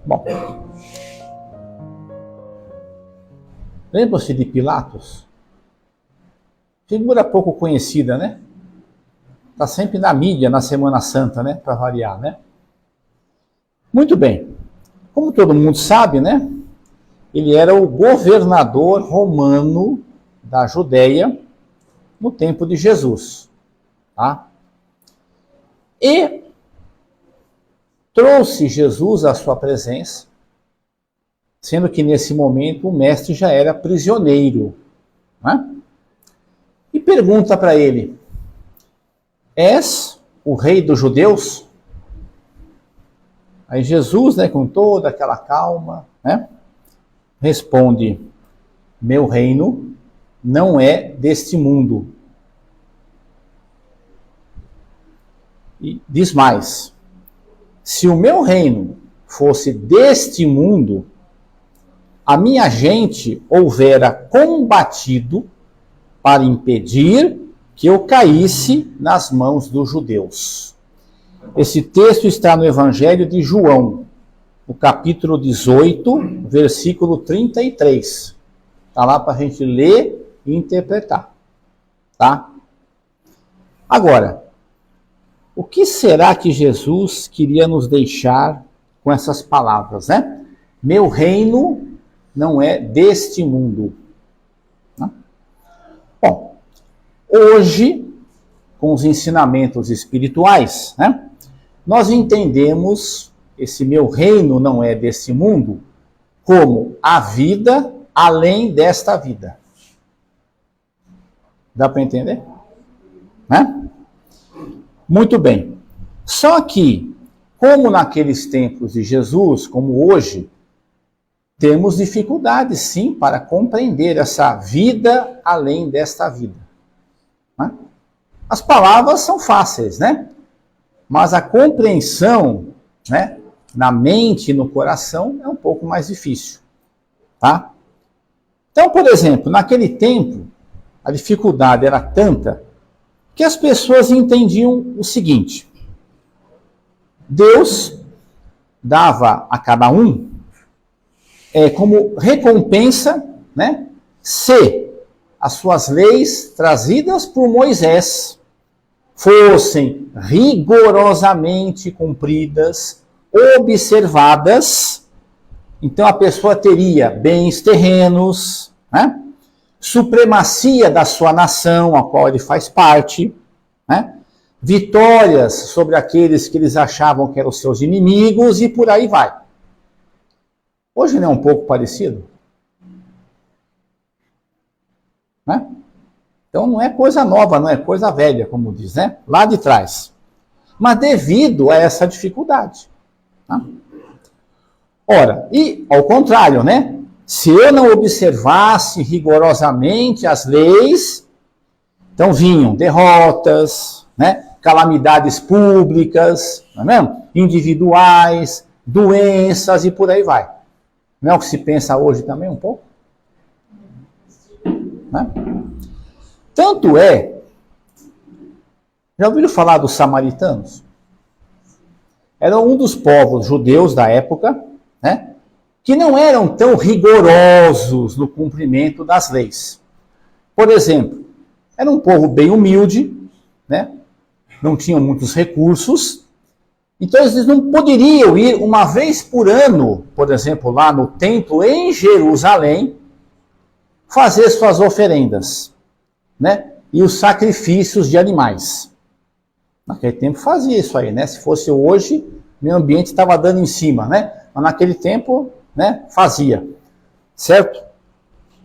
Bom, lembra-se de Pilatos? Figura pouco conhecida, né? Está sempre na mídia, na Semana Santa, né? Para variar, né? Muito bem. Como todo mundo sabe, né? Ele era o governador romano da Judéia no tempo de Jesus, tá? E trouxe Jesus à sua presença, sendo que nesse momento o mestre já era prisioneiro, né? E pergunta para ele: és o rei dos judeus? Aí Jesus, né, com toda aquela calma, né, responde: meu reino não é deste mundo. E diz mais: se o meu reino fosse deste mundo, a minha gente houvera combatido para impedir que eu caísse nas mãos dos judeus. Esse texto está no Evangelho de João, no capítulo 18, versículo 33. Está lá para a gente ler e interpretar. Tá? Agora, o que será que Jesus queria nos deixar com essas palavras, né? Meu reino não é deste mundo. Né? Bom, hoje, com os ensinamentos espirituais, né, nós entendemos esse meu reino não é deste mundo como a vida além desta vida. Dá para entender? Né? Muito bem. Só que, como naqueles tempos de Jesus, como hoje, temos dificuldades, sim, para compreender essa vida além desta vida. Né? As palavras são fáceis, né? Mas a compreensão, né, na mente e no coração é um pouco mais difícil. Tá? Então, por exemplo, naquele tempo, a dificuldade era tanta que as pessoas entendiam o seguinte: Deus dava a cada um como recompensa, né, se as suas leis trazidas por Moisés fossem rigorosamente cumpridas, observadas, então a pessoa teria bens terrenos, né, supremacia da sua nação, a qual ele faz parte, né, vitórias sobre aqueles que eles achavam que eram seus inimigos e por aí vai. Hoje não é um pouco parecido? Né? Então não é coisa nova, não é coisa velha, como diz, né? Lá de trás. Mas devido a essa dificuldade. Tá? Ora, e ao contrário, né? Se eu não observasse rigorosamente as leis, então vinham derrotas, né? Calamidades públicas, não é mesmo? Individuais, doenças e por aí vai. Não é o que se pensa hoje também um pouco? Né? Tanto é, já ouviram falar dos samaritanos? Era um dos povos judeus da época, né, que não eram tão rigorosos no cumprimento das leis. Por exemplo, era um povo bem humilde, né, não tinham muitos recursos, então eles não poderiam ir uma vez por ano, por exemplo, lá no templo em Jerusalém, fazer suas oferendas, né? E os sacrifícios de animais. Naquele tempo fazia isso aí, né? Se fosse hoje, o meio ambiente estava dando em cima, né? Mas naquele tempo, né, fazia. Certo?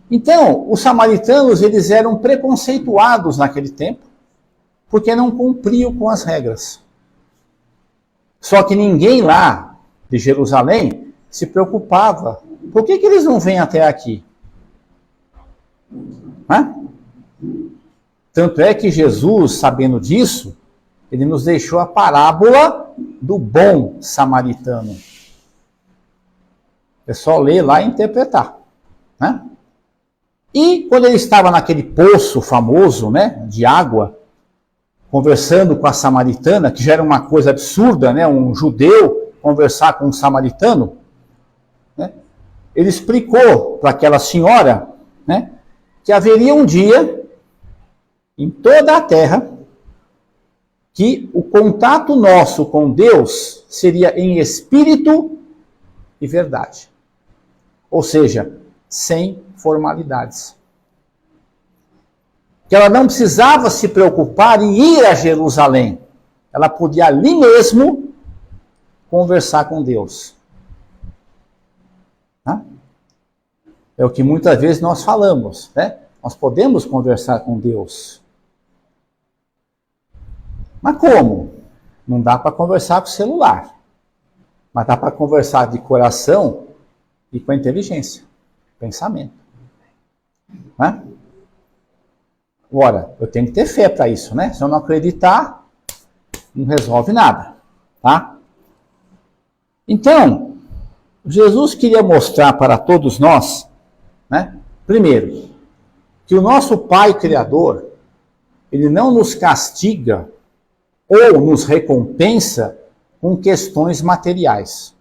Então, os samaritanos, eles eram preconceituados naquele tempo, porque não cumpriam com as regras. Só que ninguém lá de Jerusalém se preocupava. Por que eles não vêm até aqui? Hã? Tanto é que Jesus, sabendo disso, ele nos deixou a parábola do bom samaritano. É só ler lá e interpretar. Né? E quando ele estava naquele poço famoso, né, de água, conversando com a samaritana, que já era uma coisa absurda, né, um judeu conversar com um samaritano, ele explicou para aquela senhora, né, que haveria um dia em toda a terra que o contato nosso com Deus seria em espírito e verdade. Ou seja, sem formalidades. Que ela não precisava se preocupar em ir a Jerusalém. Ela podia ali mesmo conversar com Deus. É o que muitas vezes nós falamos, né? Nós podemos conversar com Deus. Mas como? Não dá para conversar com o celular. Mas dá para conversar de coração e com a inteligência, pensamento. Né? Agora, eu tenho que ter fé para isso, né? Se eu não acreditar, não resolve nada. Tá? Então, Jesus queria mostrar para todos nós, né? Primeiro, que o nosso Pai Criador, ele não nos castiga ou nos recompensa com questões materiais.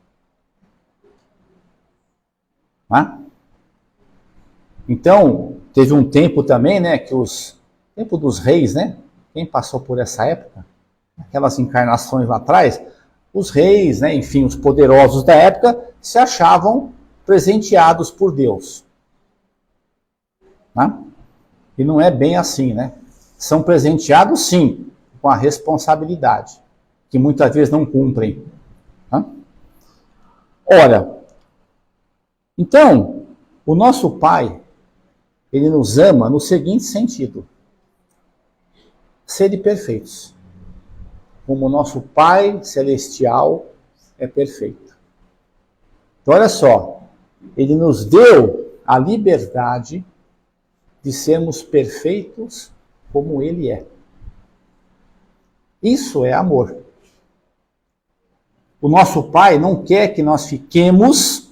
Tá? Então, teve um tempo também, né, que tempo dos reis, né? Quem passou por essa época? Aquelas encarnações lá atrás, os reis, né, enfim, os poderosos da época se achavam presenteados por Deus. Tá? E não é bem assim, né? São presenteados, sim, com a responsabilidade, que muitas vezes não cumprem. Tá? Ora, então, o nosso Pai, ele nos ama no seguinte sentido: sede perfeitos, como o nosso Pai Celestial é perfeito. Então, olha só, ele nos deu a liberdade de sermos perfeitos como ele é. Isso é amor. O nosso Pai não quer que nós fiquemos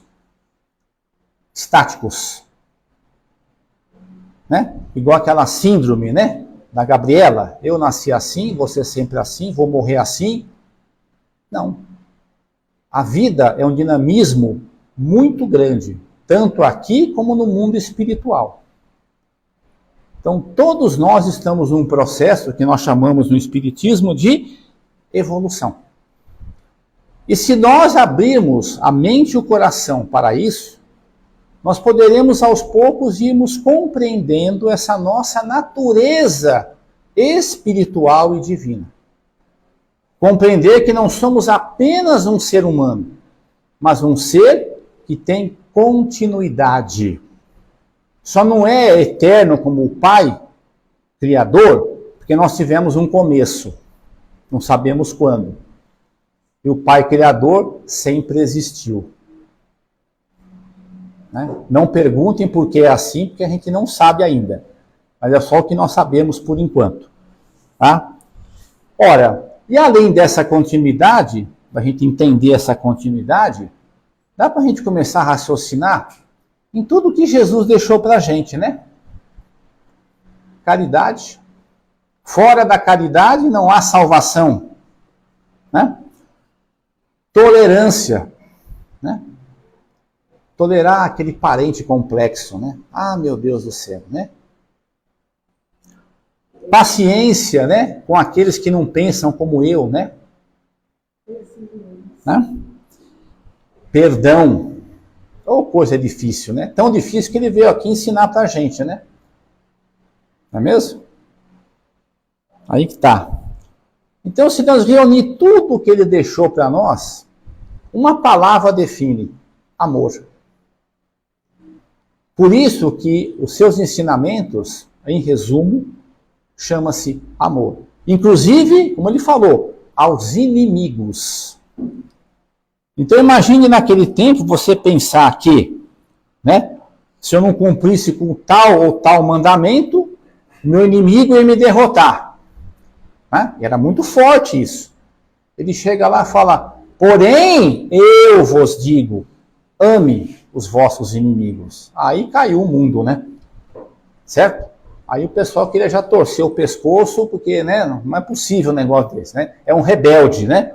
estáticos. Né? Igual aquela síndrome, né, da Gabriela. Eu nasci assim, você sempre assim, vou morrer assim. Não. A vida é um dinamismo muito grande, tanto aqui como no mundo espiritual. Então, todos nós estamos num processo que nós chamamos no Espiritismo de evolução. E se nós abrirmos a mente e o coração para isso, nós poderemos aos poucos irmos compreendendo essa nossa natureza espiritual e divina. Compreender que não somos apenas um ser humano, mas um ser que tem continuidade. Só não é eterno como o Pai Criador, porque nós tivemos um começo, não sabemos quando. E o Pai Criador sempre existiu. Né? Não perguntem por que é assim, porque a gente não sabe ainda. Mas é só o que nós sabemos por enquanto. Tá? Ora, e além dessa continuidade, para a gente entender essa continuidade, dá para a gente começar a raciocinar em tudo que Jesus deixou para a gente, né? Caridade. Fora da caridade não há salvação. Né? Tolerância. Né? Tolerar aquele parente complexo, né? Ah, meu Deus do céu, né? Paciência, né? Com aqueles que não pensam como eu, né? Né? Perdão. Ou coisa difícil, né? Tão difícil que ele veio aqui ensinar pra gente, né? Não é mesmo? Aí que tá. Então, se nós reunir tudo o que ele deixou para nós, uma palavra define: amor. Por isso que os seus ensinamentos, em resumo, chama-se amor. Inclusive, como ele falou, aos inimigos. Então imagine naquele tempo você pensar que, né, se eu não cumprisse com tal ou tal mandamento, meu inimigo ia me derrotar. Né? E era muito forte isso. Ele chega lá e fala: porém, eu vos digo, ame os vossos inimigos. Aí caiu o mundo, né? Certo? Aí o pessoal queria já torcer o pescoço, porque, né, não é possível um negócio desse, né? É um rebelde, né?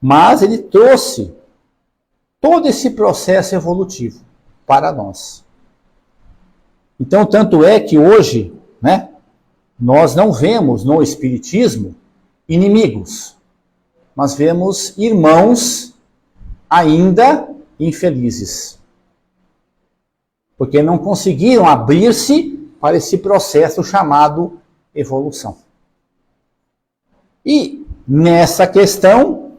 Mas ele trouxe todo esse processo evolutivo para nós. Então, tanto é que hoje, né, nós não vemos no Espiritismo inimigos, mas vemos irmãos ainda infelizes, porque não conseguiram abrir-se para esse processo chamado evolução. E nessa questão,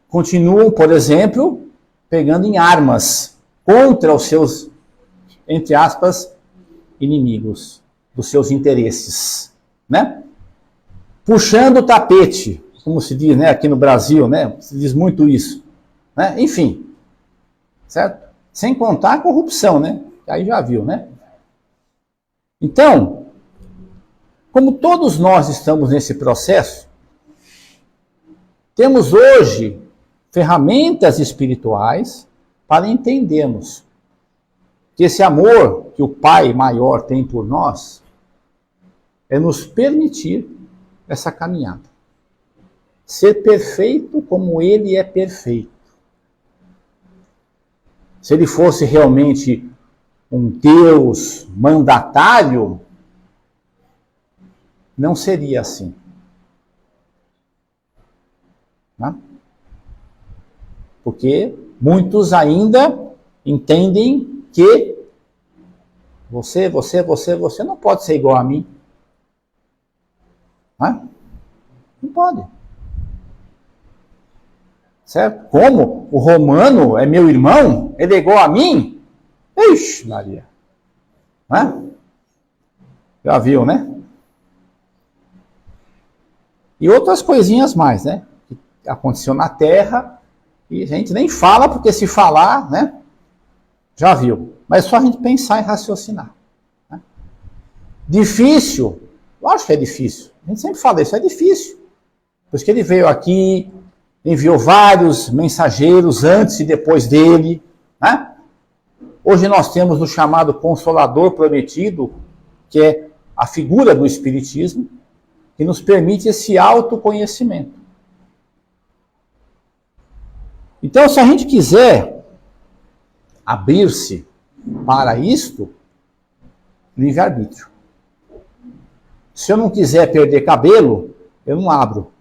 continuam, por exemplo, pegando em armas contra os seus, entre aspas, inimigos, dos seus interesses, né? Puxando o tapete, como se diz, né, aqui no Brasil, né? Se diz muito isso, né? Enfim, certo? Sem contar a corrupção, né? Aí já viu, né? Então, como todos nós estamos nesse processo, temos hoje ferramentas espirituais para entendermos que esse amor que o Pai maior tem por nós é nos permitir essa caminhada. Ser perfeito como Ele é perfeito. Se Ele fosse realmente um Deus mandatário, não seria assim. Né? Porque muitos ainda entendem que você não pode ser igual a mim. Né? Não pode. Certo? Como o romano é meu irmão, ele é igual a mim? Ixi, Maria. Né? Já viu, né? E outras coisinhas mais, né? Que aconteceu na Terra e a gente nem fala, porque se falar, né? Já viu. Mas é só a gente pensar e raciocinar. Né? Difícil? Lógico que é difícil. A gente sempre fala isso, é difícil. Por isso que ele veio aqui, enviou vários mensageiros antes e depois dele. Né? Hoje nós temos o chamado Consolador Prometido, que é a figura do Espiritismo, que nos permite esse autoconhecimento. Então, se a gente quiser abrir-se para isto, livre-arbítrio. Se eu não quiser perder cabelo, eu não abro.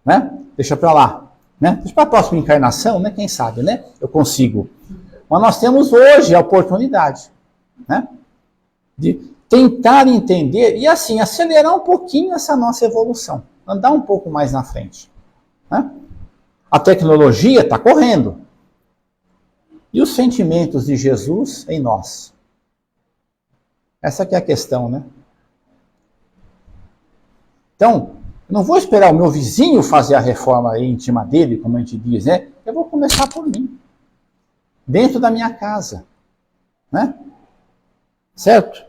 Né? Deixa para lá. Né? Deixa para a próxima encarnação, né? Quem sabe, né? Eu consigo. Mas nós temos hoje a oportunidade, né? De tentar entender e assim, acelerar um pouquinho essa nossa evolução. Andar um pouco mais na frente. Né? A tecnologia está correndo. E os sentimentos de Jesus em nós? Essa que é a questão, né? Então, eu não vou esperar o meu vizinho fazer a reforma íntima dele, como a gente diz, né? Eu vou começar por mim. Dentro da minha casa. Né? Certo?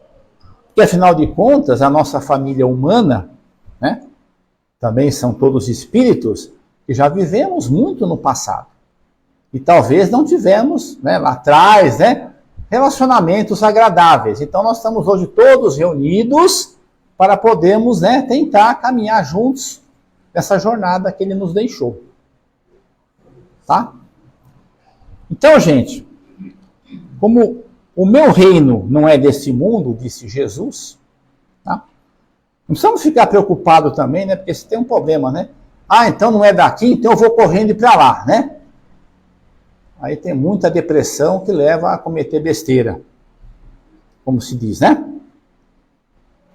Porque, afinal de contas, a nossa família humana, né? Também são todos espíritos que já vivemos muito no passado. E talvez não tivemos, né, lá atrás, né, relacionamentos agradáveis. Então nós estamos hoje todos reunidos para podermos, né, tentar caminhar juntos nessa jornada que ele nos deixou. Tá? Então, gente, como o meu reino não é desse mundo, disse Jesus, tá? Não precisamos ficar preocupados também, né, porque se tem um problema, né? Ah, então não é daqui, então eu vou correndo para lá, né? Aí tem muita depressão que leva a cometer besteira, como se diz, né?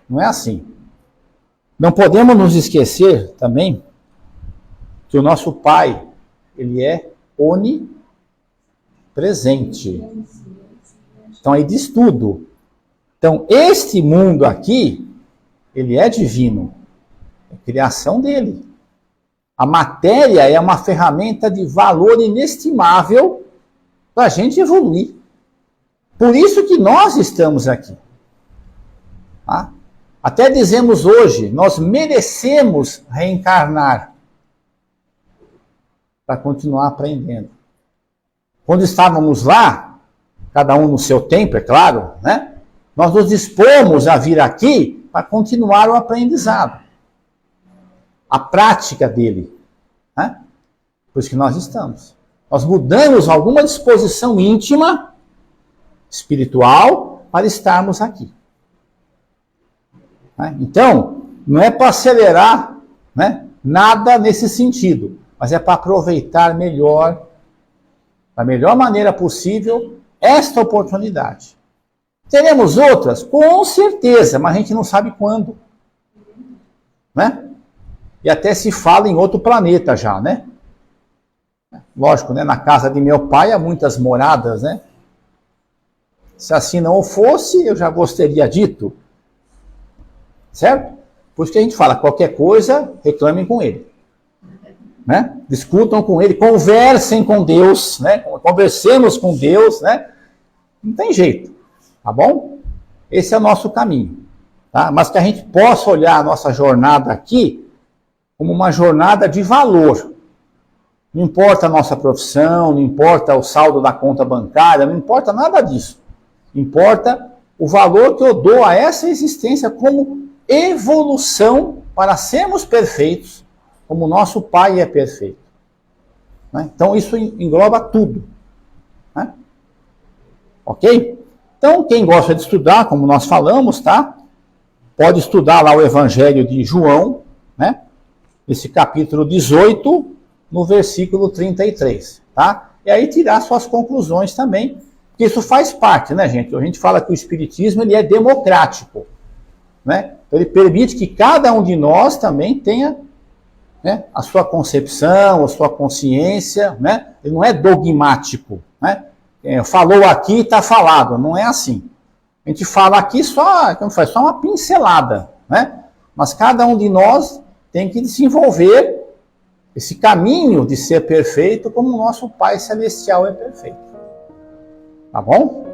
Não é assim. Não podemos nos esquecer também que o nosso Pai, ele é onipresente. Então aí diz tudo. Então este mundo aqui, ele é divino. É criação dele. A matéria é uma ferramenta de valor inestimável para a gente evoluir. Por isso que nós estamos aqui. Tá? Até dizemos hoje, nós merecemos reencarnar para continuar aprendendo. Quando estávamos lá, cada um no seu tempo, é claro, né? Nós nos dispomos a vir aqui para continuar o aprendizado. A prática dele. Né? Por isso que nós estamos. Nós mudamos alguma disposição íntima, espiritual, para estarmos aqui. Então, não é para acelerar, né, nada nesse sentido, mas é para aproveitar melhor, da melhor maneira possível, esta oportunidade. Teremos outras? Com certeza, mas a gente não sabe quando. Né? E até se fala em outro planeta já, né? Lógico, né? Na casa de meu pai há muitas moradas, né? Se assim não fosse, eu já gostaria dito. Certo? Por isso que a gente fala, qualquer coisa, reclamem com ele. Né? Discutam com ele, conversem com Deus, né? Conversemos com Deus, né? Não tem jeito, tá bom? Esse é o nosso caminho, tá? Mas que a gente possa olhar a nossa jornada aqui como uma jornada de valor. Não importa a nossa profissão, não importa o saldo da conta bancária, não importa nada disso. Importa o valor que eu dou a essa existência como evolução para sermos perfeitos, como o nosso Pai é perfeito. Né? Então isso engloba tudo. Né? Ok? Então quem gosta de estudar, como nós falamos, tá? Pode estudar lá o Evangelho de João, né? Esse capítulo 18, no versículo 33, tá? E aí tirar suas conclusões também, porque isso faz parte, né, gente? A gente fala que o Espiritismo ele é democrático, né? Ele permite que cada um de nós também tenha, né, a sua concepção, a sua consciência, né? Ele não é dogmático, né? Falou aqui, está falado, não é assim. A gente fala aqui só, como faz, só uma pincelada, né? Mas cada um de nós tem que desenvolver esse caminho de ser perfeito como o nosso Pai Celestial é perfeito. Tá bom?